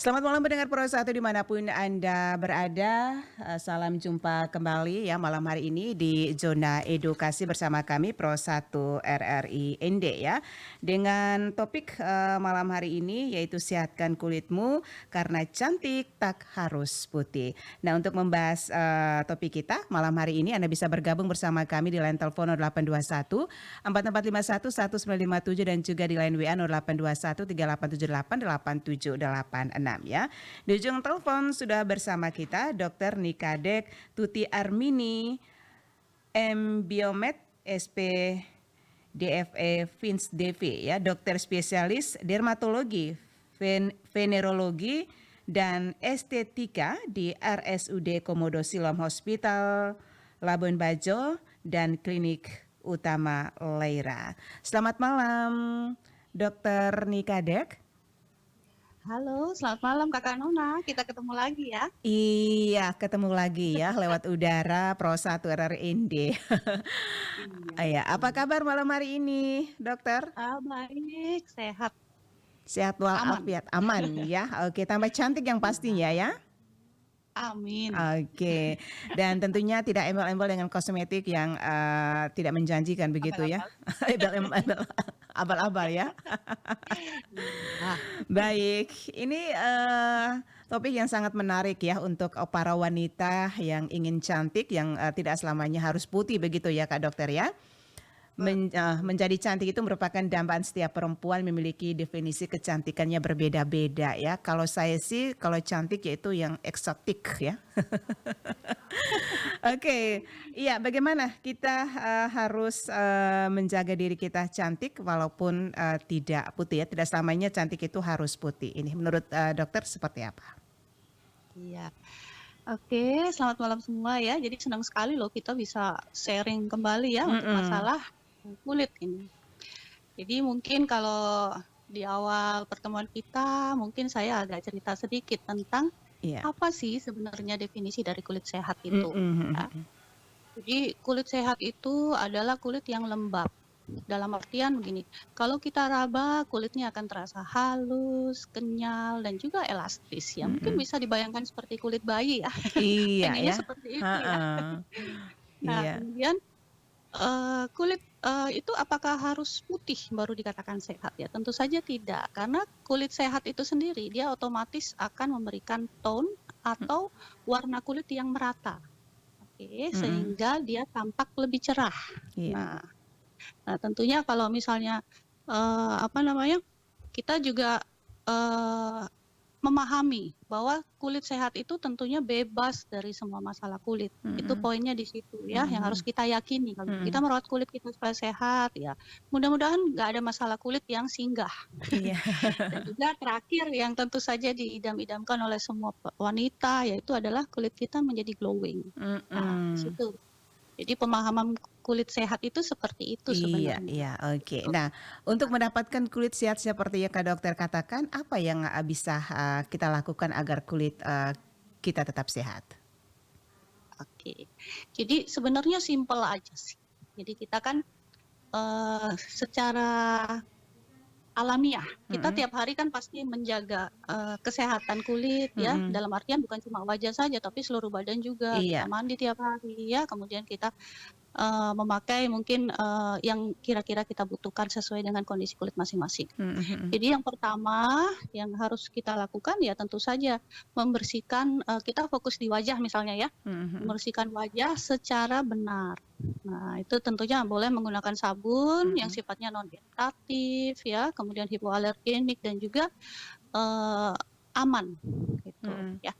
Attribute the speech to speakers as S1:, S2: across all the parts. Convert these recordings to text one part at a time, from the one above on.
S1: Selamat malam pendengar Pro 1 dimanapun Anda berada. Salam jumpa kembali ya malam hari ini di Zona Edukasi bersama kami Pro 1 RRI ND ya. Dengan topik malam hari ini yaitu sehatkan kulitmu karena cantik tak harus putih. Nah, untuk membahas topik kita malam hari ini Anda bisa bergabung bersama kami di line telepon 0821 4451 1957 dan juga di line WA 0821 3878 8786 ya. Di ujung telepon sudah bersama kita Dr. Nikadek Tuti Armini, M Biomed, SP DFE Fins DV ya, dokter spesialis dermatologi, venerologi dan estetika di RSUD Komodo Siloam Hospital Labuan Bajo dan Klinik Utama Leira. Selamat malam, Dokter Nikadek.
S2: Halo, selamat malam Kakak Nona. Kita ketemu lagi ya.
S1: Iya, ketemu lagi ya lewat udara Pro 1 RRND.
S2: Iya.
S1: Ya, apa kabar malam hari ini, Dokter?
S2: Baik, sehat,
S1: Sehat
S2: aman.
S1: walafiat, aman ya. Oke, tambah cantik yang pastinya
S2: Iya.
S1: ya.
S2: Amin.
S1: Oke, dan tentunya tidak embel-embel dengan kosmetik yang tidak menjanjikan begitu ya.
S2: Abal-abal.
S1: Embel-embel, abal-abal ya.
S2: Iya.
S1: Baik, ini topik yang sangat menarik ya untuk para wanita yang ingin cantik, yang tidak selamanya harus putih begitu ya Kak Dokter ya.
S2: Betul.
S1: Menjadi cantik itu merupakan dambaan setiap perempuan, memiliki definisi kecantikannya berbeda-beda ya. Kalau saya sih, kalau cantik yaitu yang eksotik ya. Oke, iya, bagaimana kita harus menjaga diri kita cantik walaupun tidak putih ya. Tidak selamanya cantik itu harus putih. Ini menurut dokter seperti apa?
S2: Iya. Oke, selamat malam semua ya. Jadi senang sekali loh kita bisa sharing kembali ya untuk
S1: Mm-mm.
S2: masalah kulit ini. Jadi mungkin kalau di awal pertemuan kita, mungkin saya agak cerita sedikit tentang
S1: Iya.
S2: apa sih sebenarnya definisi dari kulit sehat itu. Ya.
S1: Mm-mm.
S2: Jadi kulit sehat itu adalah kulit yang lembab. Dalam artian begini, kalau kita raba kulitnya akan terasa halus, kenyal, dan juga elastis ya. Mungkin
S1: Mm-mm.
S2: bisa dibayangkan seperti kulit bayi ya.
S1: Iya
S2: Pengennya
S1: ya.
S2: seperti itu ya.
S1: Ha-ha.
S2: Nah,
S1: Iya.
S2: kemudian kulit itu apakah harus putih baru dikatakan sehat ya? Tentu saja tidak, karena kulit sehat itu sendiri dia otomatis akan memberikan tone atau warna kulit yang merata. Oke,
S1: Mm-mm.
S2: sehingga dia tampak lebih cerah.
S1: Iya.
S2: Nah, tentunya kalau misalnya kita juga memahami bahwa kulit sehat itu tentunya bebas dari semua masalah kulit. Itu
S1: Mm-mm.
S2: poinnya di situ ya, yang harus
S1: Mm-mm.
S2: kita yakini. Kalau kita
S1: Mm-mm.
S2: merawat kulit kita supaya sehat ya, mudah-mudahan nggak ada masalah kulit yang singgah.
S1: Iya.
S2: Dan juga terakhir yang tentu saja diidam-idamkan oleh semua wanita yaitu adalah kulit kita menjadi glowing. Nah, di
S1: Mm-mm.
S2: situ. Jadi pemahaman kulit sehat itu seperti itu
S1: Iya,
S2: sebenarnya.
S1: iya, oke. Nah, untuk mendapatkan kulit sehat seperti yang Kak Dokter katakan, apa yang bisa kita lakukan agar kulit kita tetap sehat?
S2: Oke. Jadi sebenarnya simpel aja sih. Jadi kita kan secara alamiah, kita
S1: Mm-mm.
S2: tiap hari kan pasti menjaga kesehatan kulit ya,
S1: Mm-mm.
S2: dalam artian bukan cuma wajah saja tapi seluruh badan juga. Kita
S1: Iya.
S2: mandi tiap hari ya, kemudian kita memakai mungkin yang kira-kira kita butuhkan sesuai dengan kondisi kulit masing-masing.
S1: Mm-mm.
S2: Jadi yang pertama yang harus kita lakukan ya tentu saja membersihkan, kita fokus di wajah misalnya ya,
S1: Mm-mm.
S2: membersihkan wajah secara benar. Nah, itu tentunya boleh menggunakan sabun yang
S1: Mm-mm.
S2: sifatnya non-iritatif ya, kemudian hipoalergenik dan juga aman gitu
S1: Mm-mm.
S2: ya.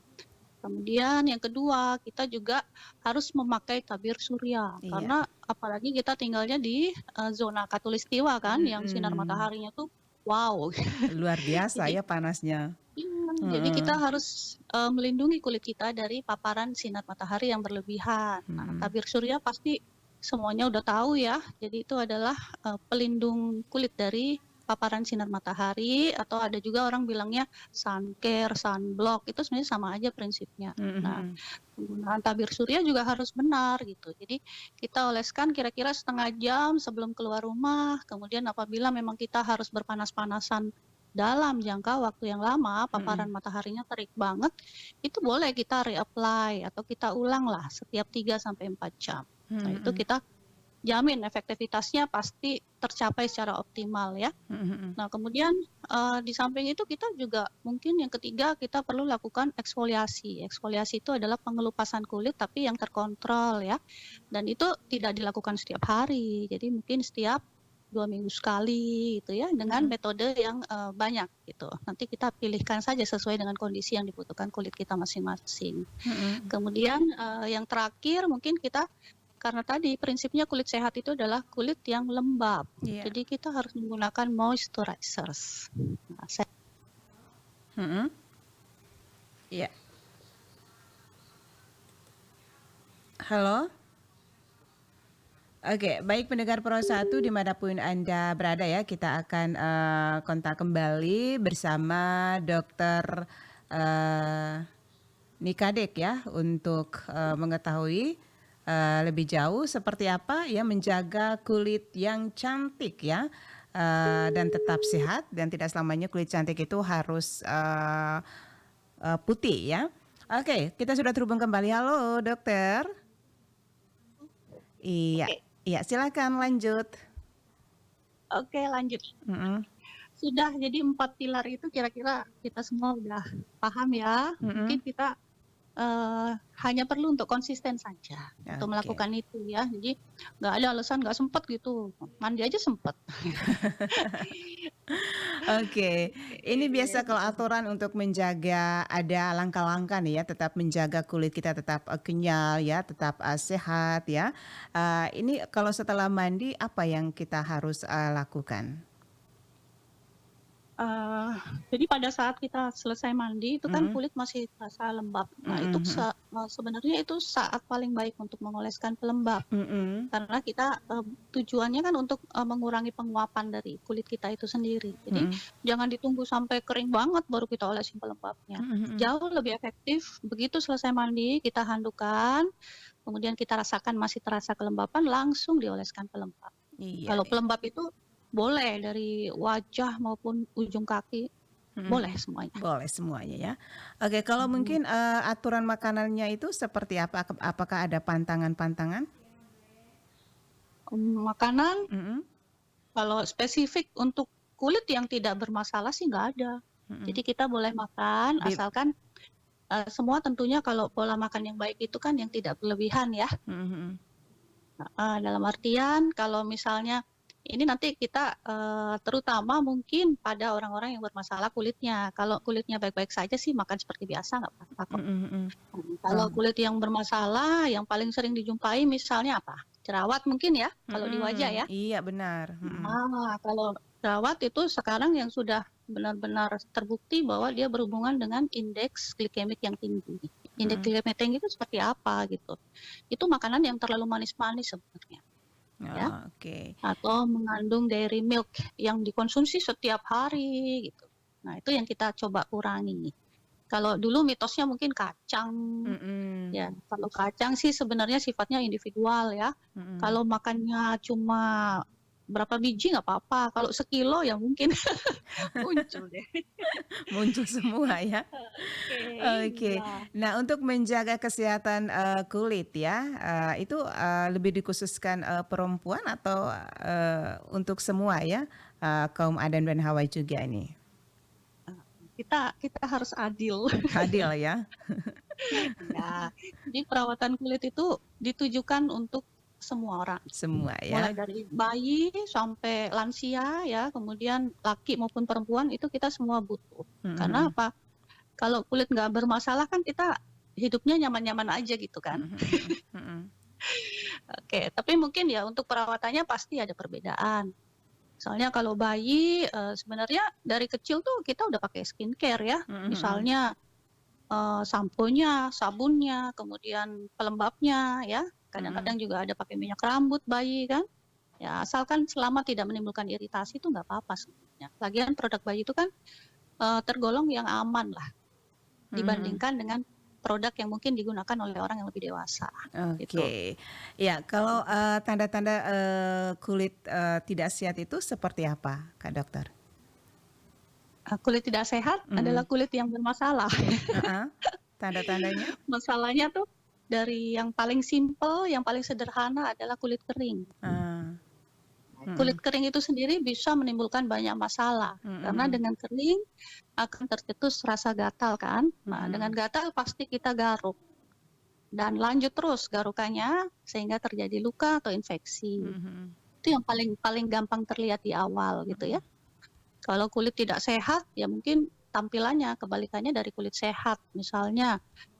S2: Kemudian yang kedua, kita juga harus memakai tabir surya
S1: Iya.
S2: karena apalagi kita tinggalnya di zona khatulistiwa kan yang sinar
S1: Mm-mm.
S2: mataharinya tuh wow.
S1: Luar biasa
S2: Jadi
S1: ya panasnya.
S2: jadi kita
S1: Mm-mm.
S2: harus melindungi kulit kita dari paparan sinar matahari yang berlebihan. Nah,
S1: Mm-mm.
S2: tabir surya pasti semuanya udah tahu ya. Jadi itu adalah pelindung kulit dari paparan sinar matahari atau ada juga orang bilangnya sun care, sunblock. Itu sebenarnya sama aja prinsipnya. Nah,
S1: Mm-mm.
S2: penggunaan tabir surya juga harus benar gitu. Jadi kita oleskan kira-kira setengah jam sebelum keluar rumah. Kemudian apabila memang kita harus berpanas-panasan dalam jangka waktu yang lama, paparan
S1: Mhm.
S2: mataharinya terik banget, itu boleh kita reapply atau kita ulang lah setiap 3 sampai 4 jam.
S1: Mhm
S2: Nah, itu
S1: mhm.
S2: kita jamin efektivitasnya pasti tercapai secara optimal ya.
S1: Mhm mhm.
S2: Nah, kemudian, di samping itu kita juga mungkin yang ketiga kita perlu lakukan eksfoliasi. Eksfoliasi itu adalah pengelupasan kulit tapi yang terkontrol ya, dan itu tidak dilakukan setiap hari. Jadi mungkin setiap 2 minggu sekali gitu ya, dengan
S1: Mhm.
S2: metode yang, banyak gitu. Nanti kita pilihkan saja sesuai dengan kondisi yang dibutuhkan kulit kita masing-masing.
S1: Mhm.
S2: Kemudian, yang terakhir mungkin kita karena tadi prinsipnya kulit sehat itu adalah kulit yang lembab.
S1: Iya.
S2: Jadi kita harus menggunakan moisturizers. Nah,
S1: Mhm. Iya. Halo? Oke, baik pendengar Pro 1 dimanapun Anda berada ya, kita akan kontak kembali bersama Dokter Nikadek ya untuk mengetahui lebih jauh seperti apa ya menjaga kulit yang cantik ya dan tetap sehat dan tidak selamanya kulit cantik itu harus putih ya. Oke, kita sudah terhubung kembali. Halo, dokter. Iya,
S2: oke,
S1: iya silakan lanjut.
S2: oke lanjut.
S1: Mhm,
S2: Sudah, jadi 4 pilar itu kira-kira kita semua udah paham ya. Mungkin
S1: mhm.
S2: kita, hanya perlu untuk konsisten saja untuk
S1: Oke.
S2: melakukan itu ya. Jadi nggak ada alasan nggak sempet gitu, mandi aja sempet.
S1: Oke, ini biasa kalau
S2: Oke.
S1: aturan untuk menjaga ada langkah-langkah nih ya, tetap menjaga kulit kita tetap kenyal ya, tetap sehat ya. Ini kalau setelah mandi apa yang kita harus lakukan?
S2: Eee, jadi pada saat kita selesai mandi itu kan
S1: Mhm,
S2: kulit masih terasa lembab. Nah itu
S1: mhm mhm,
S2: sebenarnya itu saat paling baik untuk mengoleskan pelembab.
S1: mhm,
S2: Karena kita, tujuannya kan untuk, mengurangi penguapan dari kulit kita itu sendiri. Jadi
S1: mhm,
S2: jangan ditunggu sampai kering banget baru kita olesin pelembabnya.
S1: mhm mhm.
S2: Jauh lebih efektif begitu selesai mandi kita handukkan, kemudian kita rasakan masih terasa kelembapan langsung dioleskan pelembab.
S1: Iya
S2: Kalau
S1: nih,
S2: pelembab itu boleh dari wajah maupun ujung kaki,
S1: mhm
S2: boleh
S1: mhm.
S2: semuanya.
S1: Boleh semuanya ya. Oke, kalau
S2: Mhm.
S1: mungkin aturan makanannya itu seperti apa? Apakah ada pantangan-pantangan?
S2: Makanan
S1: Mhm,
S2: kalau spesifik untuk kulit yang tidak bermasalah sih nggak ada.
S1: mhm.
S2: Jadi kita boleh makan
S1: Bib
S2: asalkan, semua tentunya kalau pola makan yang baik itu kan yang tidak berlebihan ya,
S1: mhm mhm.
S2: heeh, dalam artian kalau misalnya ini nanti kita, terutama mungkin pada orang-orang yang bermasalah kulitnya. Kalau kulitnya baik-baik saja sih makan seperti biasa nggak apa-apa kok.
S1: Mhm mhm.
S2: Kalau
S1: Oh,
S2: kulit yang bermasalah yang paling sering dijumpai misalnya apa? Jerawat mungkin ya, kalau di wajah ya?
S1: iya benar, mhm,
S2: Kalau jerawat itu sekarang yang sudah benar-benar terbukti bahwa dia berhubungan dengan indeks glikemik yang tinggi. Indeks
S1: mhm.
S2: glikemik tinggi itu seperti apa gitu. Itu makanan yang terlalu manis-manis sebenarnya ya,
S1: Oh, oke,
S2: atau mengandung dairy milk yang dikonsumsi setiap hari gitu. Nah, itu yang kita coba kurangi. Kalau dulu mitosnya mungkin kacang,
S1: mhm,
S2: ya kalau kacang sih sebenarnya sifatnya individual ya.
S1: mhm.
S2: Kalau makannya cuma berapa biji nggak apa-apa, kalau sekilo ya mungkin muncul deh.
S1: Muncul semua ya.
S2: Oke,
S1: Oke.
S2: iya.
S1: Nah untuk menjaga kesehatan, kulit ya, itu, lebih dikhususkan, perempuan atau, untuk semua ya, kaum Adam dan Hawa juga ini?
S2: Kita harus adil.
S1: Adil ya?
S2: Ya, jadi perawatan kulit itu ditujukan untuk semua orang.
S1: Semua
S2: Mulai
S1: ya?
S2: dari bayi sampai lansia ya, kemudian laki maupun perempuan itu kita semua butuh.
S1: Mhm
S2: Karena
S1: mhm.
S2: apa? Kalau kulit nggak bermasalah kan kita hidupnya nyaman-nyaman aja gitu kan.
S1: Mhm mhm mhm.
S2: Oke, tapi mungkin ya untuk perawatannya pasti ada perbedaan. Soalnya kalau bayi, sebenarnya dari kecil tuh kita udah pakai skincare ya.
S1: Mhm mhm.
S2: Misalnya, samponya, sabunnya, kemudian pelembabnya ya,
S1: Mhm.
S2: kadang-kadang juga ada pakai minyak rambut bayi kan. Ya asalkan selama tidak menimbulkan iritasi itu nggak apa-apa sebenarnya. Lagian produk bayi itu kan, tergolong yang aman lah
S1: Mhm mhm.
S2: dibandingkan dengan produk yang mungkin digunakan oleh orang yang lebih dewasa, gitu.
S1: Oke. Ya, kalau, tanda-tanda, kulit, tidak sehat itu seperti apa, Kak Dokter?
S2: Kulit tidak sehat adalah
S1: Mhm.
S2: kulit yang bermasalah.
S1: Heeh. Tanda-tandanya?
S2: Masalahnya tuh dari yang paling simpel, yang paling sederhana adalah kulit kering.
S1: Ah.
S2: Kulit
S1: Mhm.
S2: kering itu sendiri bisa menimbulkan banyak masalah,
S1: Mhm
S2: karena
S1: mhm.
S2: dengan kering akan tercetus rasa gatal kan. Nah, dengan
S1: Mhm.
S2: gatal pasti kita garuk dan lanjut terus garukannya sehingga terjadi luka atau infeksi.
S1: Mhm mhm.
S2: Itu yang paling paling gampang terlihat di awal gitu ya.
S1: Mhm.
S2: Kalau kulit tidak sehat, ya mungkin tampilannya kebalikannya dari kulit sehat. Misalnya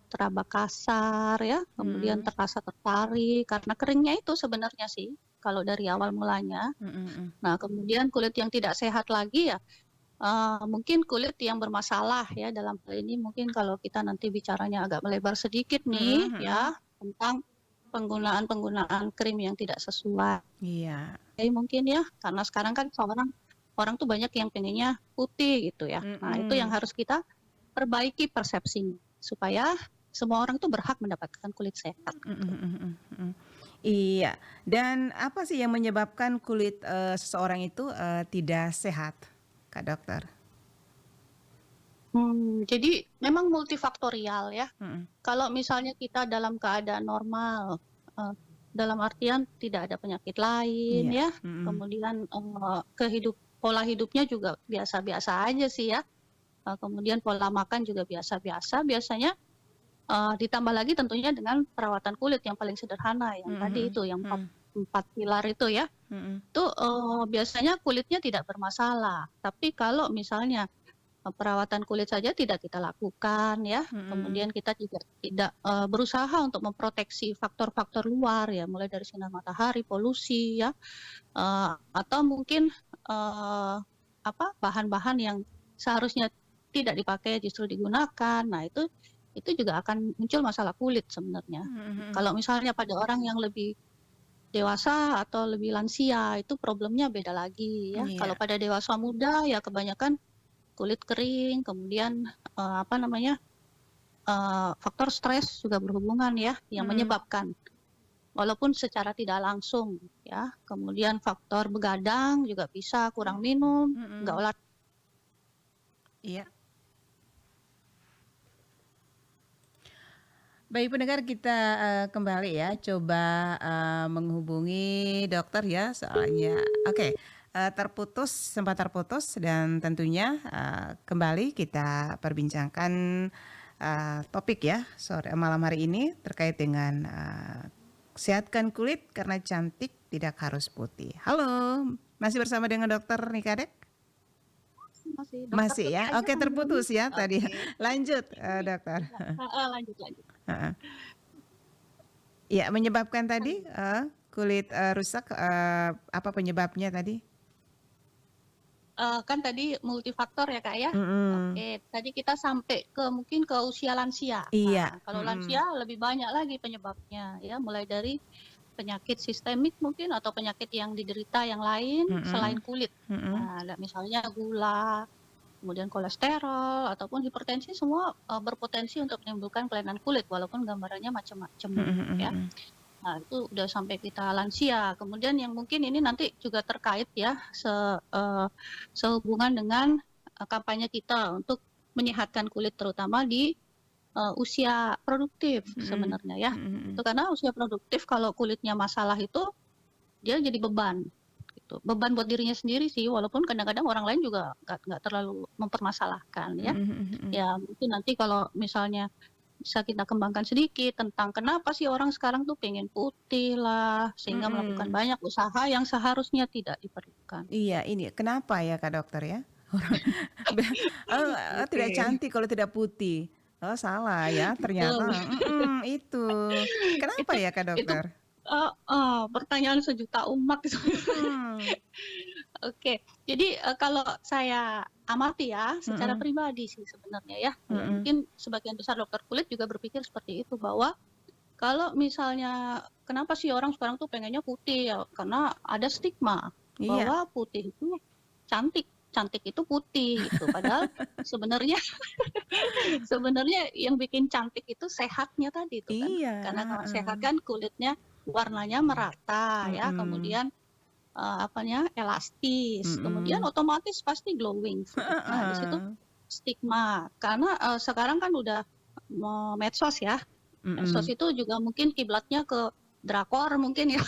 S2: teraba kasar ya, kemudian
S1: Mhm.
S2: terasa tertarik karena keringnya itu sebenarnya sih kalau dari awal mulanya.
S1: Mhm mhm.
S2: Nah, kemudian kulit yang tidak sehat lagi ya, mungkin kulit yang bermasalah ya, dalam hal ini mungkin kalau kita nanti bicaranya agak melebar sedikit nih
S1: Mhm
S2: ya,
S1: mhm.
S2: tentang penggunaan-penggunaan krim yang tidak sesuai
S1: Iya.
S2: mungkin ya, karena sekarang kan orang orang tuh banyak yang pengennya putih gitu ya. Nah, itu yang
S1: Mhm.
S2: harus kita perbaiki persepsinya, supaya semua orang tuh berhak mendapatkan kulit sehat
S1: Mhm
S2: gitu.
S1: mhm mhm mhm. Iya. Dan apa sih yang menyebabkan kulit, seseorang itu, tidak sehat, Kak Dokter?
S2: Jadi memang multifaktorial ya.
S1: Mhm.
S2: Kalau misalnya kita dalam keadaan normal, dalam artian tidak ada penyakit lain
S1: Iya.
S2: ya,
S1: Mhm.
S2: kemudian, pola hidupnya juga biasa-biasa aja sih ya, kemudian pola makan juga biasa-biasa, biasanya, ditambah lagi tentunya dengan perawatan kulit yang paling sederhana yang tadi
S1: Mhm
S2: itu, yang empat
S1: mhm.
S2: empat pilar itu ya.
S1: Mhm.
S2: Itu, biasanya kulitnya tidak bermasalah. Tapi kalau misalnya, perawatan kulit saja tidak kita lakukan ya,
S1: Mhm.
S2: kemudian kita juga tidak, berusaha untuk memproteksi faktor-faktor luar ya, mulai dari sinar matahari, polusi ya, atau mungkin, bahan-bahan yang seharusnya tidak dipakai justru digunakan. Nah, itu juga akan muncul masalah kulit sebenarnya.
S1: Mhm mhm.
S2: Kalau misalnya pada orang yang lebih dewasa atau lebih lansia, itu problemnya beda lagi ya. Kalau
S1: Iya.
S2: pada dewasa muda ya kebanyakan kulit kering, kemudian, faktor stres juga berhubungan ya, yang
S1: Mhm.
S2: menyebabkan. Walaupun secara tidak langsung ya. Kemudian faktor begadang juga bisa, kurang minum, nggak
S1: Mhm. Iya. Baik pendengar kita, kembali ya coba, menghubungi dokter ya soalnya oke, sempat terputus dan tentunya, kembali kita perbincangkan, topik ya malam hari ini terkait dengan, sehatkan kulit karena cantik tidak harus putih. Halo, masih bersama dengan Dokter Nikadek?
S2: masih dokter
S1: Masih
S2: tuh
S1: ya?
S2: kayaknya
S1: Oke
S2: panggilannya
S1: terputus ya tadi.
S2: oke.
S1: Lanjut,
S2: Ini
S1: Dokter.
S2: iya, heeh, lanjut lanjut.
S1: Heeh. Iya, menyebabkan tadi, kulit, rusak, apa penyebabnya tadi?
S2: Kan tadi multifaktor ya, Kak, ya.
S1: Mhm.
S2: Oke, tadi kita sampai ke mungkin ke usia lansia.
S1: Iya,
S2: Nah, kalau
S1: mhm.
S2: lansia lebih banyak lagi penyebabnya ya, mulai dari penyakit sistemik mungkin atau penyakit yang diderita yang lain selain
S1: Mhm.
S2: kulit.
S1: Mhm.
S2: Nah, misalnya gula, kemudian kolesterol ataupun hipertensi semua, berpotensi untuk menimbulkan kelainan kulit walaupun gambarannya macam-macam
S1: Mhm mhm
S2: ya.
S1: mhm.
S2: Nah, itu udah sampai kita lansia. Kemudian yang mungkin ini nanti juga terkait ya, sehubungan dengan, kampanye kita untuk menyehatkan kulit terutama di, usia produktif
S1: Mhm.
S2: sebenarnya ya.
S1: Mhm
S2: Itu
S1: mhm.
S2: karena usia produktif kalau kulitnya masalah itu, dia jadi beban, gitu. Beban buat dirinya sendiri sih, walaupun kadang-kadang orang lain juga nggak terlalu mempermasalahkan ya.
S1: Mhm mhm mhm.
S2: Ya mungkin nanti kalau misalnya bisa kita kembangkan sedikit tentang kenapa sih orang sekarang tuh pengen putih lah, sehingga melakukan
S1: Mhm.
S2: banyak usaha yang seharusnya tidak diperlukan.
S1: Iya ini kenapa ya Kak Dokter ya? Orang be
S2: Oke.
S1: tidak cantik kalau tidak putih. Oh salah ya ternyata,
S2: Betul.
S1: itu. Kenapa
S2: Itu
S1: ya Kak
S2: itu
S1: Dokter?
S2: pertanyaan sejuta umat itu.
S1: Mhm.
S2: Oke, jadi, kalau saya amati ya, secara
S1: Mhm.
S2: pribadi sih sebenarnya ya, ya
S1: Mhm.
S2: mungkin sebagian besar dokter kulit juga berpikir seperti itu, bahwa kalau misalnya kenapa sih orang sekarang tuh pengennya putih ya, karena ada stigma
S1: Iya.
S2: bahwa putih itu cantik, cantik itu putih gitu. Padahal sebenarnya sebenarnya yang bikin cantik itu sehatnya tadi itu kan.
S1: Iya,
S2: Karena kalau sehat
S1: heeh.
S2: kan kulitnya warnanya merata ya,
S1: Mhm.
S2: kemudian elastis, kemudian
S1: Mhm.
S2: otomatis pasti glowing gitu. Nah, di situ
S1: Heeh.
S2: stigma, karena, sekarang kan udah medsos ya, medsos
S1: Mhm.
S2: itu juga mungkin kiblatnya ke drakor mungkin ya.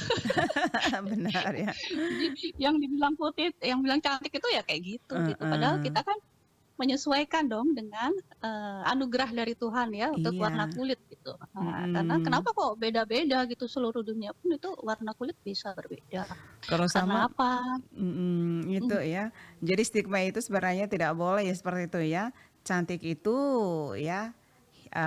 S1: Benar ya.
S2: Jadi yang dibilang putih, yang bilang cantik itu ya kayak gitu. Padahal
S1: Heeh.
S2: kita kan menyesuaikan dong dengan, anugerah dari Tuhan ya untuk warna
S1: Iya.
S2: kulit gitu. Nah, karena
S1: Mhm.
S2: kenapa kok beda-beda gitu, seluruh dunia pun itu warna kulit bisa berbeda.
S1: Kalau sama
S2: Karena apa?
S1: itu
S2: Mhm,
S1: ya. Jadi stigma itu sebenarnya tidak boleh ya seperti itu ya. Cantik itu ya,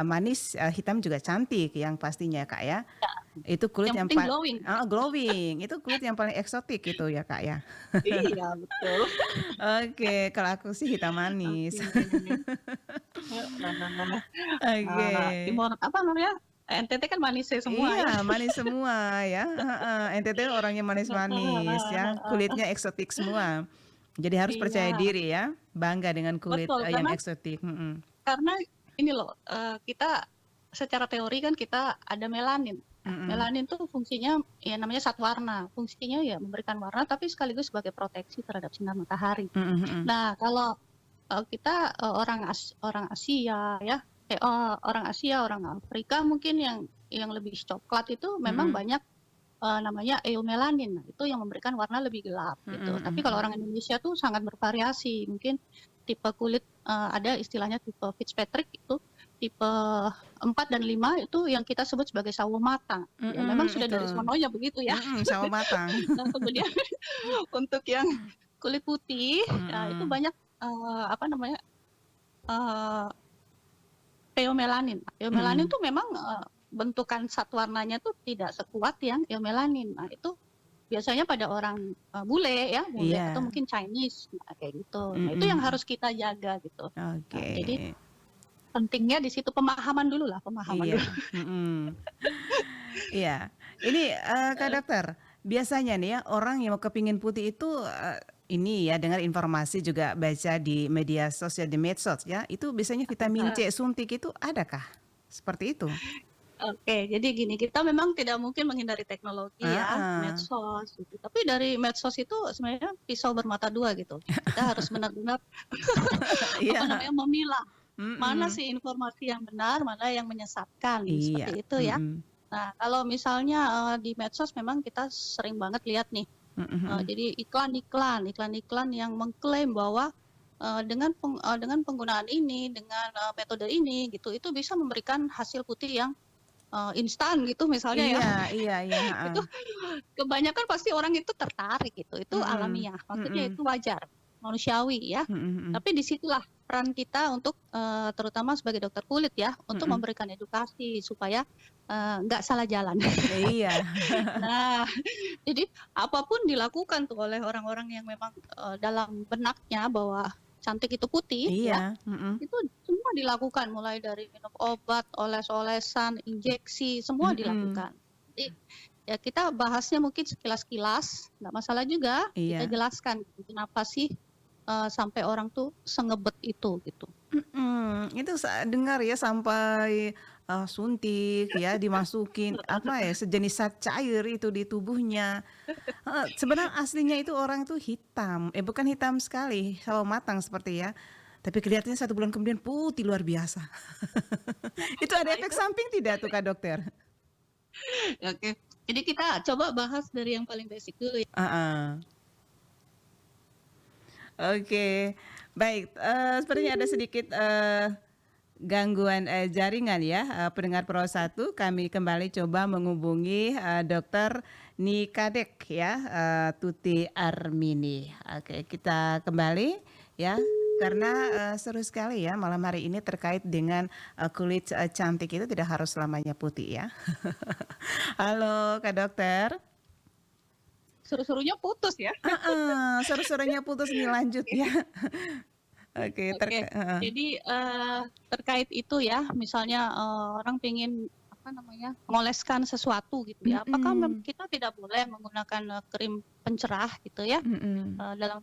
S1: manis, hitam juga cantik yang pastinya, Kak, ya.
S2: ya,
S1: Itu kulit
S2: yang
S1: yang
S2: penting glowing.
S1: glowing, itu kulit yang paling eksotik itu ya, Kak, ya.
S2: Iya betul.
S1: Oke, kalau aku sih hitam manis.
S2: Oke. Heeh.
S1: Oke.
S2: Timur apa namanya, NTT kan manisnya semua ya.
S1: Iya, manis semua ya, heeh, NTT orangnya manis-manis ya,
S2: Heeh.
S1: kulitnya eksotik semua. Jadi harus percaya
S2: Iya,
S1: diri ya, bangga dengan kulit,
S2: betul
S1: yang
S2: karena
S1: eksotik, mhm.
S2: karena ini loh, kita secara teori kan kita ada melanin. Nah,
S1: Mhm.
S2: melanin tuh fungsinya ya namanya zat warna, fungsinya ya memberikan warna tapi sekaligus sebagai proteksi terhadap sinar matahari.
S1: Mhm mhm.
S2: Nah, kalau, kita, orang Asia ya, orang Asia, orang Afrika mungkin yang lebih coklat itu memang
S1: Mhm.
S2: banyak, namanya eumelanin. Nah, itu yang memberikan warna lebih gelap
S1: Mhm
S2: gitu. Tapi
S1: mhm
S2: kalau
S1: mhm.
S2: orang Indonesia tuh sangat bervariasi. Mungkin tipe kulit, ada istilahnya tipe Fitzpatrick itu tipe 4 dan 5 itu yang kita sebut sebagai sawo matang. Ya memang sudah
S1: Itu,
S2: dari sononya begitu ya.
S1: sawo matang.
S2: Nah, kemudian untuk yang kulit putih, ya itu
S1: Mhm.
S2: banyak, apa namanya, eee, eumelanin. Eumelanin
S1: Mhm.
S2: tuh memang, bentukan zat warnanya tuh tidak sekuat yang eumelanin. Nah, itu biasanya pada orang, bule ya, bule atau
S1: Iya,
S2: mungkin Chinese, nah kayak gitu. Nah, itu yang
S1: mhm.
S2: harus kita jaga gitu. Nah,
S1: Oke,
S2: jadi pentingnya di situ pemahaman dulu lah, pemahaman
S1: iya,
S2: dulu.
S1: mhm. Iya. Ini, Kak Dokter, biasanya nih ya orang yang mau kepingin putih itu, ini ya dengar informasi juga baca di media sosial, di medsos ya, itu biasanya vitamin C suntik itu adakah? Seperti itu?
S2: Oke, jadi gini, kita memang tidak mungkin menghindari teknologi ya,
S1: Heeh.
S2: medsos gitu. Tapi dari medsos itu sebenarnya pisau bermata dua gitu. Kita harus benar-benar apa
S1: Iya,
S2: namanya, memilah mana
S1: mhm.
S2: sih informasi yang benar, mana yang menyesatkan,
S1: Iya,
S2: seperti itu ya.
S1: mhm.
S2: Nah, kalau misalnya, di medsos memang kita sering banget lihat nih,
S1: Mhm mhm.
S2: jadi iklan-iklan yang mengklaim bahwa, dengan penggunaan ini, dengan, metode ini gitu, itu bisa memberikan hasil putih yang, instan gitu misalnya ya.
S1: Iya iya iya, heeh.
S2: Itu kebanyakan pasti orang itu tertarik gitu, itu
S1: Mhm,
S2: alamiah, maksudnya
S1: mhm,
S2: itu wajar, manusiawi ya.
S1: mhm mhm,
S2: Tapi di situlah peran kita untuk, terutama sebagai dokter kulit ya, untuk
S1: mhm.
S2: memberikan edukasi supaya, nggak salah jalan.
S1: Iya.
S2: Nah, jadi apapun dilakukan tuh oleh orang-orang yang memang, dalam benaknya bahwa cantik itu putih ya,
S1: Iya, mhm,
S2: itu semua dilakukan mulai dari minum obat, oles-olesan, injeksi, semua
S1: mhm.
S2: dilakukan. Jadi, ya kita bahasnya mungkin sekilas-kilas, nggak masalah juga, kita
S1: Iya.
S2: jelaskan gitu, kenapa sih, sampai orang tuh sengebet itu, gitu.
S1: Mhm, itu dengar ya sampai, suntik ya, dimasukin apa ya, sejenis zat cair itu di tubuhnya. Heeh, sebenarnya aslinya itu orang itu hitam, bukan hitam sekali, sawo matang seperti ya, tapi kelihatannya 1 bulan kemudian putih luar biasa. Itu ada
S2: Nah
S1: efek
S2: itu
S1: samping tidak tuh, Kak Dokter?
S2: oke. Jadi kita coba bahas dari yang paling basic dulu ya.
S1: Heeh. Oke, baik, sepertinya ada sedikit, gangguan, jaringan ya, pendengar Pro 1, kami kembali coba menghubungi, Dokter Nikadek ya, Tuti Armini. Oke, kita kembali ya, karena, seru sekali ya malam hari ini terkait dengan, kulit, cantik itu tidak harus selamanya putih ya. Halo Kak Dokter.
S2: Seru-serunya putus ya.
S1: Heeh, seru-serunya putus nih lanjut ya. Oke,
S2: Oke,
S1: heeh.
S2: jadi, terkait itu ya, misalnya, orang pengen, apa namanya, mengoleskan sesuatu gitu ya, apakah
S1: Mhm,
S2: kita tidak boleh menggunakan, krim pencerah gitu ya,
S1: mhm.
S2: dalam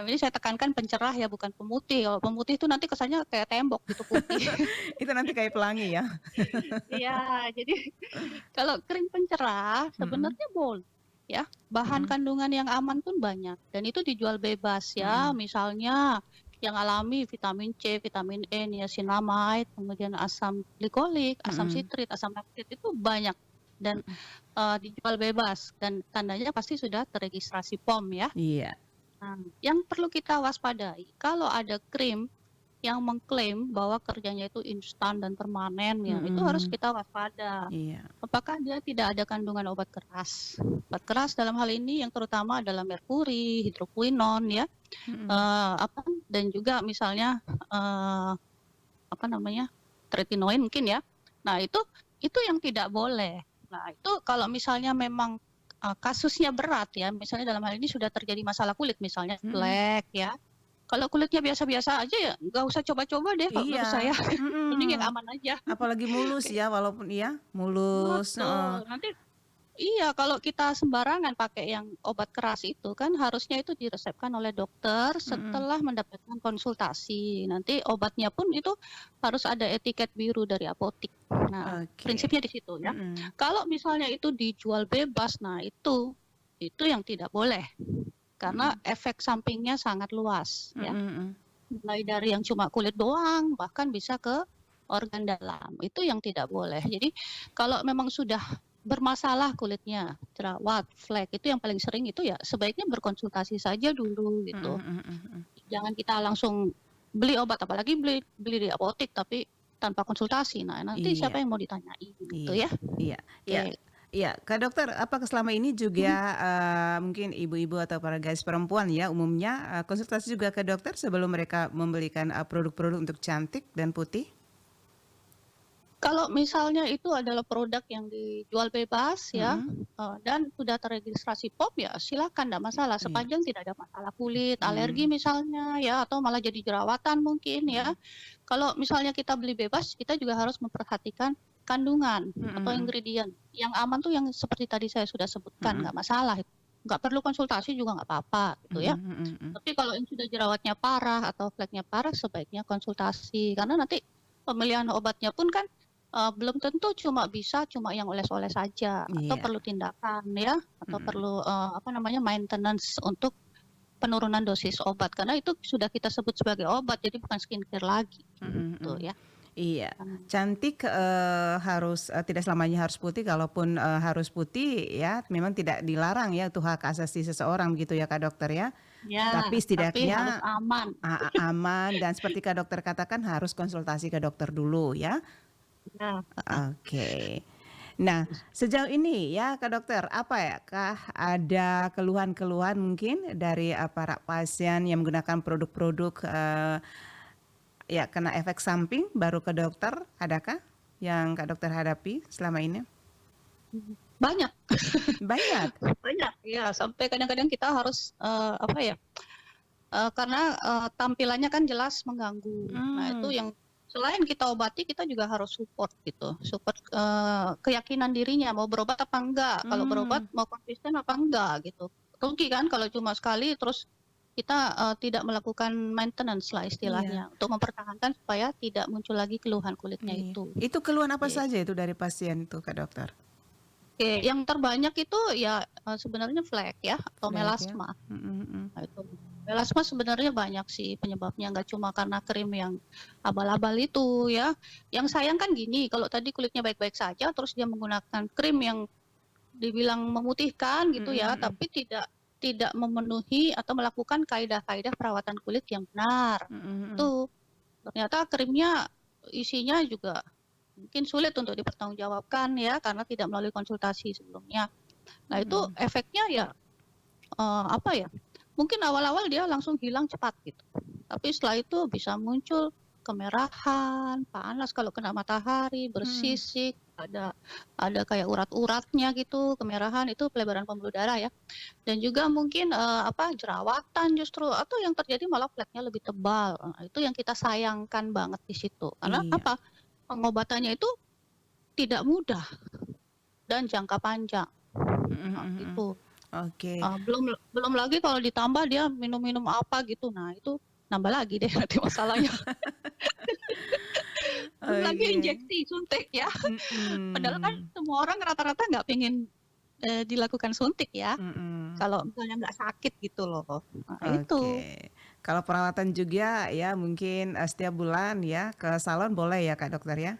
S2: ini saya tekankan pencerah ya, bukan pemutih. Kalau pemutih itu nanti kesannya kayak tembok gitu putih.
S1: Itu nanti kayak pelangi ya?
S2: Iya, jadi kalau krim pencerah
S1: Mhm,
S2: sebenarnya boleh, ya. Bahan
S1: Mhm,
S2: kandungan yang aman pun banyak dan itu dijual bebas ya.
S1: mhm,
S2: Misalnya yang alami vitamin C, vitamin E, niacinamide, kemudian asam glikolik, asam
S1: mhm,
S2: sitrit, asam laktat itu banyak dan
S1: mhm.
S2: dijual bebas dan tandanya pasti sudah terregistrasi POM ya.
S1: Iya,
S2: Nah, yang perlu kita waspadai kalau ada krim yang mengklaim bahwa kerjanya itu instan dan permanen ya, itu harus
S1: mhm,
S2: kita waspada.
S1: iya,
S2: Apakah dia tidak ada kandungan obat keras? Obat keras dalam hal ini yang terutama adalah merkuri, hidrokuinon ya,
S1: mhm,
S2: apa, dan juga misalnya, apa namanya, tretinoin mungkin ya. Nah itu yang tidak boleh. Nah itu kalau misalnya memang, kasusnya berat ya, misalnya dalam hal ini sudah terjadi masalah kulit misalnya
S1: mhm.
S2: flek ya, kalau kulitnya biasa-biasa aja ya nggak usah coba-coba deh kalau menurut saya,
S1: Iya,
S2: mending yang
S1: mhm.
S2: aman aja.
S1: Apalagi mulus
S2: Kayak
S1: ya, walaupun iya, mulus, heeh,
S2: betul, nanti iya, kalau kita sembarangan pakai yang obat keras itu kan harusnya itu diresepkan oleh dokter
S1: mhm,
S2: setelah mendapatkan konsultasi. Nanti obatnya pun itu harus ada etiket biru dari apotik. Nah,
S1: oke,
S2: prinsipnya di situ ya.
S1: mhm,
S2: Kalau misalnya itu dijual bebas, nah itu yang tidak boleh karena
S1: mhm,
S2: efek sampingnya sangat luas
S1: mhm,
S2: ya.
S1: mhm,
S2: Mulai dari yang cuma kulit doang, bahkan bisa ke organ dalam. Itu yang tidak boleh. Jadi kalau memang sudah bermasalah kulitnya, jerawat, flek, itu yang paling sering itu ya sebaiknya berkonsultasi saja dulu
S1: mhm,
S2: gitu.
S1: mhm, mhm.
S2: Jangan kita langsung beli obat, apalagi beli beli di apotik tapi tanpa konsultasi. Nah, nanti
S1: Iya,
S2: siapa yang mau ditanyain gitu
S1: iya,
S2: ya.
S1: iya, iya,
S2: Oke.
S1: iya. Kak Dokter, apakah selama ini juga,
S2: Mhm.
S1: mungkin ibu-ibu atau para guys perempuan ya umumnya, konsultasi juga ke dokter sebelum mereka membelikan, produk-produk untuk cantik dan putih?
S2: Kalau misalnya itu adalah produk yang dijual bebas ya,
S1: Mhm,
S2: dan sudah terregistrasi POM ya silakan nggak masalah,
S1: iya,
S2: sepanjang tidak ada masalah kulit, alergi
S1: mmm,
S2: misalnya ya, atau malah jadi jerawatan mungkin ya.
S1: mhm,
S2: Kalau misalnya kita beli bebas, kita juga harus memperhatikan kandungan
S1: mhm,
S2: atau
S1: mhm,
S2: ingredient. Yang aman tuh yang seperti tadi saya sudah sebutkan,
S1: mhm,
S2: nggak masalah, nggak perlu konsultasi juga nggak apa-apa gitu ya.
S1: mhm, mhm, mhm.
S2: Tapi kalau yang sudah jerawatnya parah atau fleknya parah, sebaiknya konsultasi karena nanti pemilihan obatnya pun kan belum tentu cuma yang oles-oles saja atau
S1: Iya,
S2: perlu tindakan ya, atau
S1: mhm,
S2: perlu, apa namanya, maintenance untuk penurunan dosis obat karena itu sudah kita sebut sebagai obat jadi bukan skincare lagi,
S1: mhm,
S2: gitu
S1: mhm.
S2: ya.
S1: Iya,
S2: Mmm,
S1: cantik, harus tidak selamanya harus putih, kalaupun, harus putih ya memang tidak dilarang ya, itu hak asasi seseorang begitu ya Kak Dokter ya.
S2: ya,
S1: Tapi
S2: tapi harus
S1: setidaknya
S2: aman.
S1: aman dan seperti Kak Dokter katakan harus konsultasi ke dokter dulu ya.
S2: Ya, heeh.
S1: Oke. Nah, sejauh ini ya Kak Dokter, apa ya kah ada keluhan-keluhan mungkin dari, para pasien yang menggunakan produk-produk, ya kena efek samping baru ke dokter, adakah yang Kak Dokter hadapi selama ini?
S2: Banyak
S1: Banyak?
S2: banyak, ya sampai kadang-kadang kita harus, apa ya, karena, tampilannya kan jelas mengganggu. Nah itu
S1: Mmm,
S2: yang selain kita obati, kita juga harus support gitu, support, keyakinan dirinya mau berobat apa enggak, kalau berobat
S1: mmm,
S2: mau konsisten apa enggak gitu. Rugi kan kalau cuma sekali terus kita, tidak melakukan maintenance lah
S1: iya,
S2: istilahnya, untuk mempertahankan supaya tidak muncul lagi keluhan kulitnya
S1: iya.
S2: itu.
S1: Itu keluhan apa
S2: Oke.
S1: saja itu dari pasien tuh Kak Dokter?
S2: Oke, yang terbanyak itu ya, sebenarnya flek ya atau
S1: Flek ya?
S2: melasma.
S1: Mhm, mhm.
S2: Nah itu, melasma sebenarnya banyak sih penyebabnya, nggak cuma karena krim yang abal-abal itu ya. Yang sayang kan gini, kalau tadi kulitnya baik-baik saja terus dia menggunakan krim yang dibilang memutihkan gitu
S1: Mhm,
S2: ya,
S1: mhm.
S2: tapi tidak tidak memenuhi atau melakukan kaidah-kaidah perawatan kulit yang benar.
S1: Mhm,
S2: Nah
S1: mhm.
S2: itu, ternyata krimnya isinya juga mungkin sulit untuk dipertanggungjawabkan ya, karena tidak melalui konsultasi sebelumnya. Nah itu
S1: Mhm.
S2: efeknya ya, apa ya, mungkin awal-awal dia langsung hilang cepat gitu, tapi setelah itu bisa muncul kemerahan, panas kalau kena matahari,
S1: Mhm.
S2: bersisik, ada kayak urat-uratnya gitu, kemerahan itu pelebaran pembuluh darah ya, dan juga mungkin, apa, jerawatan justru atau yang terjadi malah fleknya lebih tebal. Nah itu yang kita sayangkan banget di situ, karena
S1: Iya.
S2: apa, pengobatannya itu tidak mudah dan jangka panjang.
S1: Mhm,
S2: Nah
S1: mhm, mhm.
S2: itu.
S1: Oke,
S2: Belum belum lagi kalau ditambah dia minum-minum apa gitu, nah itu nambah lagi deh nanti masalahnya. Belum lagi
S1: oke.
S2: injeksi, suntik ya. Padahal kan
S1: Mhm.
S2: semua orang rata-rata nggak pengen dilakukan suntik ya,
S1: Mhm.
S2: kalau misalnya nggak sakit gitu loh. Nah
S1: Oke.
S2: itu.
S1: Kalau perawatan juga ya mungkin, setiap bulan ya ke salon boleh ya Kak Dokter ya?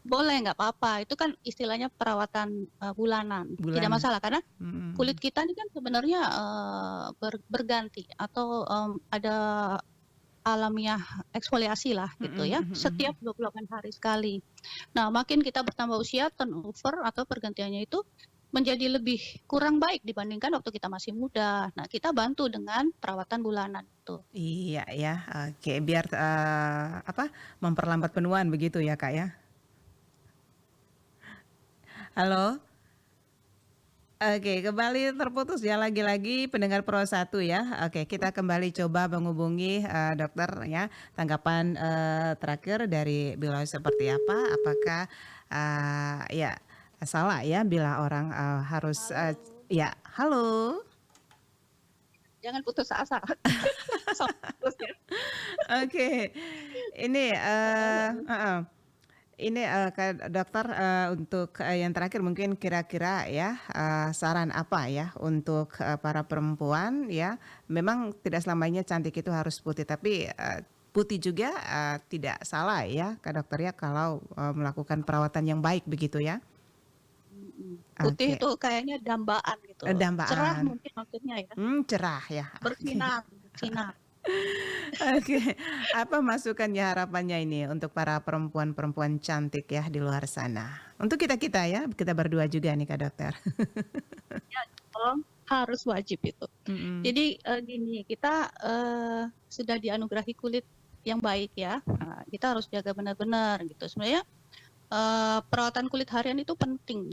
S2: Boleh, nggak apa-apa, itu kan istilahnya perawatan, bulanan, tidak
S1: Bulanan.
S2: masalah karena kulit
S1: Mhm.
S2: kita ini kan sebenarnya, berganti atau, ada alamiah eksfoliasi lah gitu
S1: Mhm
S2: ya,
S1: mhm
S2: setiap
S1: mhm.
S2: 28 hari sekali. Nah, makin kita bertambah usia, turnover atau pergantiannya itu menjadi lebih kurang baik dibandingkan waktu kita masih muda. Nah, kita bantu dengan perawatan bulanan itu.
S1: Iya ya, oke biar, apa, memperlambat penuaan begitu ya Kak ya? Halo? Oke, kembali terputus ya lagi-lagi pendengar Pro 1 ya. Oke, kita kembali coba menghubungi, dokter ya. Tanggapan, terakhir dari beliau seperti apa? Apakah, ya salah ya bila orang, harus,
S2: Halo.
S1: ya halo?
S2: Jangan putus asa. Sok terus ya.
S1: Oke, ini,
S2: Heeh heeh.
S1: heeh. Ini, Kak Dokter, untuk, yang terakhir mungkin kira-kira ya, saran apa ya untuk, para perempuan ya, memang tidak selamanya cantik itu harus putih, tapi, putih juga, tidak salah ya Kak Dokter ya kalau, melakukan perawatan yang baik begitu ya?
S2: Putih
S1: Oke,
S2: itu kayaknya dambaan gitu, cerah
S1: dambaan,
S2: mungkin maksudnya ya,
S1: cerah ya, oke.
S2: bersinar bersinar.
S1: Oke, apa masukannya, harapannya ini untuk para perempuan-perempuan cantik ya di luar sana? Untuk kita-kita ya, kita berdua juga nih Kak Dokter.
S2: Ya dong, harus wajib itu.
S1: Mhm,
S2: Jadi, gini, kita, sudah dianugerahi kulit yang baik ya, kita harus jaga benar-benar gitu. Sebenarnya, perawatan kulit harian itu penting.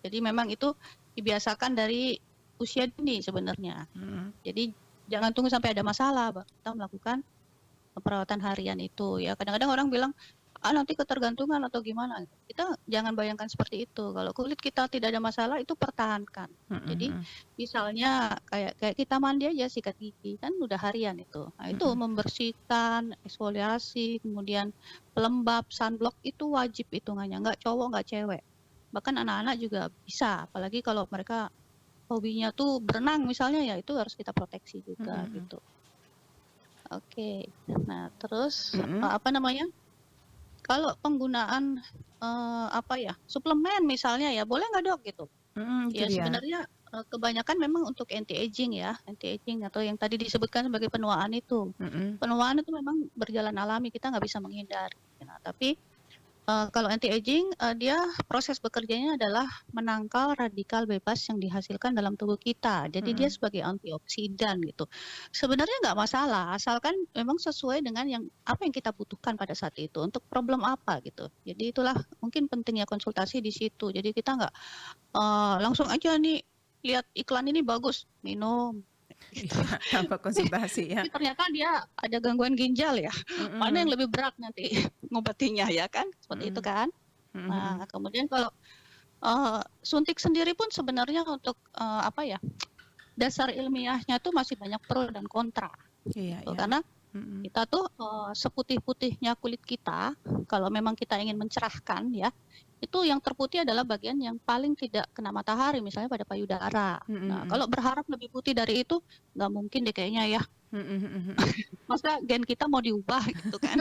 S2: Jadi memang itu dibiasakan dari usia dini sebenarnya.
S1: mhm.
S2: Jadi jangan tunggu sampai ada masalah baru kita melakukan perawatan harian itu ya. Kadang-kadang orang bilang, "Ah, nanti ketergantungan atau gimana." Kita jangan bayangkan seperti itu. Kalau kulit kita tidak ada masalah itu pertahankan.
S1: Mhm
S2: Jadi
S1: mhm.
S2: misalnya kayak kayak kita mandi aja sikat gigi, kan udah harian itu. Nah, itu
S1: Mhm.
S2: membersihkan, eksfoliasi, kemudian pelembab, sunblock itu wajib hitungannya, nggak cowok, nggak cewek. Bahkan anak-anak juga bisa, apalagi kalau mereka hobinya tuh berenang misalnya, ya itu harus kita proteksi
S1: Mhm
S2: juga
S1: mhm.
S2: gitu. Oke. Nah, terus,
S1: Mhm?
S2: apa namanya, kalau penggunaan, apa ya, suplemen misalnya ya, boleh nggak Dok gitu?
S1: Mhm, itu
S2: Ya
S1: dia.
S2: sebenarnya, kebanyakan memang untuk anti aging ya, anti aging atau yang tadi disebutkan sebagai penuaan itu.
S1: Mhm.
S2: Penuaan itu memang berjalan alami, kita nggak bisa menghindari. Nah, tapi kalau anti-aging, dia proses bekerjanya adalah menangkal radikal bebas yang dihasilkan dalam tubuh kita. Jadi dia
S1: Mhm.
S2: sebagai antioksidan gitu. Sebenarnya nggak masalah, asalkan memang sesuai dengan apa yang kita butuhkan pada saat itu, untuk problem apa gitu. Jadi itulah mungkin pentingnya konsultasi di situ. Jadi kita nggak, langsung aja nih, lihat iklan ini bagus, minum, gitu.
S1: Iya, tanpa konsultasi ya.
S2: Tapi ternyata dia ada gangguan ginjal ya, mana yang
S1: Mhm.
S2: lebih berat nanti ngobatinya ya kan, seperti itu
S1: Mhm.
S2: kan.
S1: Mhm
S2: Nah,
S1: mhm.
S2: kemudian kalau, suntik sendiri pun sebenarnya untuk, apa ya, dasar ilmiahnya tuh masih banyak pro dan kontra,
S1: Iya
S2: gitu.
S1: iya.
S2: Karena
S1: Mhm.
S2: kita tuh, seputih-putihnya kulit kita, kalau memang kita ingin mencerahkan ya, itu yang terputih adalah bagian yang paling tidak kena matahari, misalnya pada payudara.
S1: Mhm
S2: Nah,
S1: mhm.
S2: kalau berharap lebih putih dari itu, nggak mungkin deh kayaknya ya.
S1: Mhm mhm mhm.
S2: Masa gen kita mau diubah gitu kan.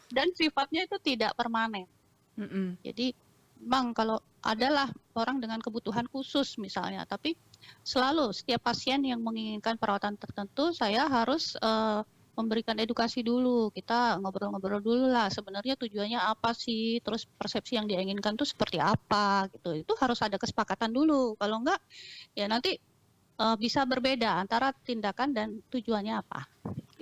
S2: Dan sifatnya itu tidak permanen.
S1: Mhm.
S2: Jadi memang kalau adalah orang dengan kebutuhan khusus misalnya, tapi selalu setiap pasien yang menginginkan perawatan tertentu, saya harus, memberikan edukasi dulu. Kita ngobrol-ngobrol dulu lah, sebenarnya tujuannya apa sih, terus persepsi yang dia inginkan tuh seperti apa gitu. Itu harus ada kesepakatan dulu, kalau enggak ya nanti, bisa berbeda antara tindakan dan tujuannya apa,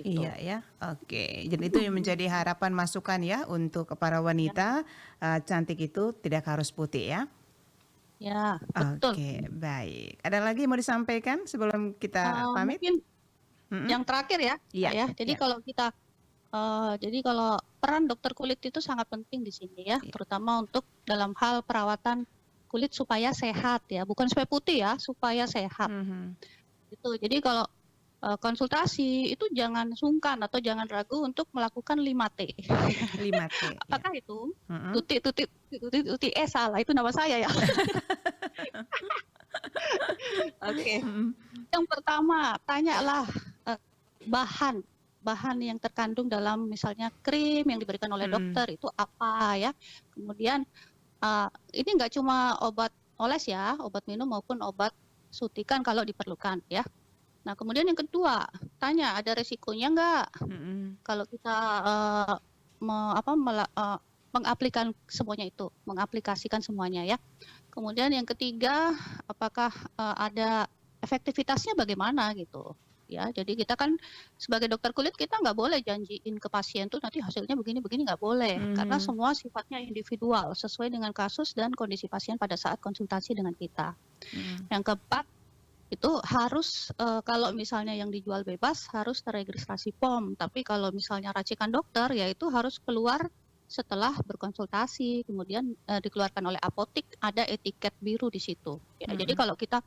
S1: Iya
S2: gitu.
S1: ya, oke. Jadi itu yang
S2: Mhm.
S1: menjadi harapan masukan ya untuk para
S2: Ya
S1: wanita, cantik itu tidak harus putih ya?
S2: ya, betul.
S1: Oke, baik. Ada lagi mau disampaikan sebelum kita pamit?
S2: Mungkin
S1: Mhm?
S2: yang terakhir ya,
S1: Iya
S2: ya. Jadi
S1: iya.
S2: kalau kita, jadi kalau peran dokter kulit itu sangat penting di sini ya,
S1: I
S2: terutama untuk dalam hal perawatan kulit supaya sehat ya, bukan supaya putih ya, supaya sehat,
S1: mhm.
S2: gitu. Jadi kalau, konsultasi itu jangan sungkan atau jangan ragu untuk melakukan 5T.
S1: 5T ya.
S2: Apakah itu?
S1: Mhm.
S2: Tuti tuti tuti tuti, salah itu nama saya ya. Oke.
S1: Mhm.
S2: Yang pertama, tanyalah, eee, bahan bahan yang terkandung dalam misalnya krim yang diberikan oleh
S1: Mhm.
S2: dokter itu apa ya. Kemudian, ini nggak cuma obat oles ya, obat minum maupun obat suntikan kalau diperlukan ya. Nah kemudian yang kedua, tanya ada resikonya nggak
S1: Mhm.
S2: kalau kita, me apa, mengaplikasikan semuanya ya. Kemudian yang ketiga, apakah, ada efektivitasnya bagaimana gitu, ya. Jadi kita kan sebagai dokter kulit kita nggak boleh janjiin ke pasien tuh nanti hasilnya begini-begini, nggak boleh. Karena
S1: Mhm.
S2: semua sifatnya individual, sesuai dengan kasus dan kondisi pasien pada saat konsultasi dengan kita.
S1: Mhm.
S2: Yang keempat, itu harus, kalau misalnya yang dijual bebas harus terregistrasi POM, tapi kalau misalnya racikan dokter, ya itu harus keluar setelah berkonsultasi, kemudian, dikeluarkan oleh apotik, ada etiket biru di situ. Ya, jadi
S1: Mhm.
S2: kalau kita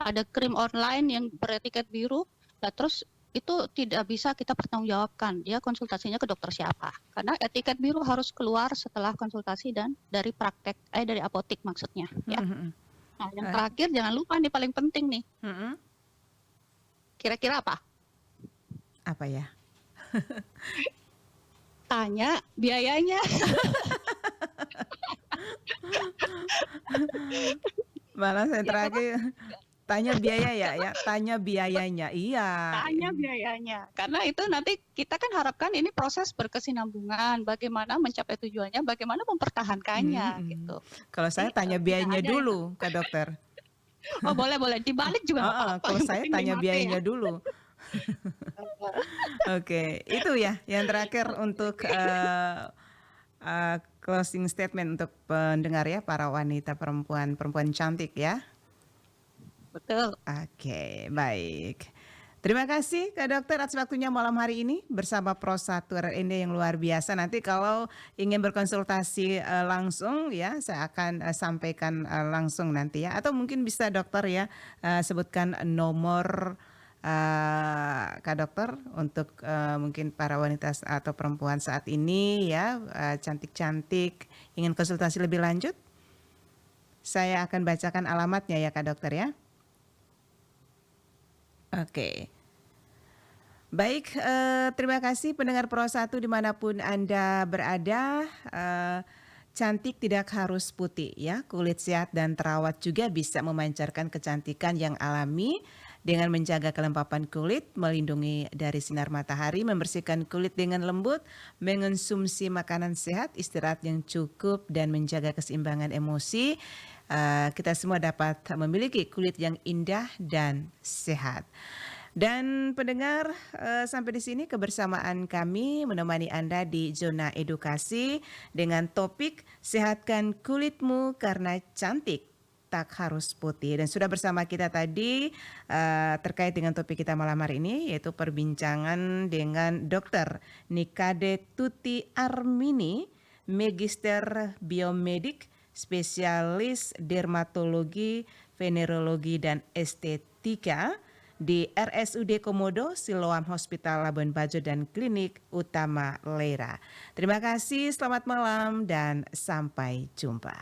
S2: ada krim online yang beretiket biru, nah terus itu tidak bisa kita pertanggungjawabkan, dia konsultasinya ke dokter siapa. Karena etiket biru harus keluar setelah konsultasi dan dari apotik maksudnya, ya.
S1: Mhm mhm.
S2: Nah yang
S1: Eee,
S2: terakhir jangan lupa nih paling penting nih,
S1: mhm.
S2: kira-kira apa?
S1: Apa ya?
S2: Tanya biayanya.
S1: Malah saya
S2: Ya karena
S1: terakhir tanya biaya ya, tanya
S2: bet
S1: biayanya. Iya,
S2: tanya biayanya. Karena itu nanti kita kan harapkan ini proses berkesinambungan, bagaimana mencapai tujuannya, bagaimana
S1: mhm
S2: mempertahankannya
S1: mhm.
S2: gitu.
S1: Kalau
S2: Jadi,
S1: saya tanya
S2: tidak
S1: biayanya
S2: ada yang
S1: dulu ke dokter.
S2: oh boleh boleh,
S1: Ah,
S2: dibalik juga nggak
S1: heeh,
S2: apa-apa,
S1: kalau
S2: yang
S1: saya
S2: penting
S1: tanya
S2: 5T ya.
S1: biayanya dulu. Oke, itu ya yang terakhir
S2: Oke
S1: untuk,
S2: oke.
S1: closing statement untuk pendengar ya, para wanita, perempuan cantik ya.
S2: Betul.
S1: Oke, baik. Terima kasih Kak Dokter atas waktunya malam hari ini bersama Pro1 RRND yang luar biasa. Nanti kalau ingin berkonsultasi, langsung ya, saya akan, sampaikan, langsung nanti ya, atau mungkin bisa Dokter ya, sebutkan nomor, Kak Dokter untuk, mungkin para wanita atau perempuan saat ini ya, cantik-cantik ingin konsultasi lebih lanjut? Saya akan bacakan alamatnya ya Kak Dokter ya. Oke. Baik, terima kasih pendengar Pro1 dimanapun Anda berada, cantik tidak harus putih ya, kulit sehat dan terawat juga bisa memancarkan kecantikan yang alami dengan menjaga kelembapan kulit, melindungi dari sinar matahari, membersihkan kulit dengan lembut, mengonsumsi makanan sehat, istirahat yang cukup dan menjaga keseimbangan emosi, kita semua dapat memiliki kulit yang indah dan sehat. Dan pendengar, sampai di sini kebersamaan kami menemani Anda di zona edukasi dengan topik sehatkan kulitmu karena cantik tak harus putih. Dan sudah bersama kita tadi, terkait dengan topik kita malam hari ini yaitu perbincangan dengan Dokter Nikade Tuti Armini, Magister Biomedik, spesialis dermatologi, venerologi dan estetika di RSUD Komodo, Siloam Hospital Labuan Bajo dan Klinik Utama Lera. Terima kasih, selamat malam dan sampai jumpa.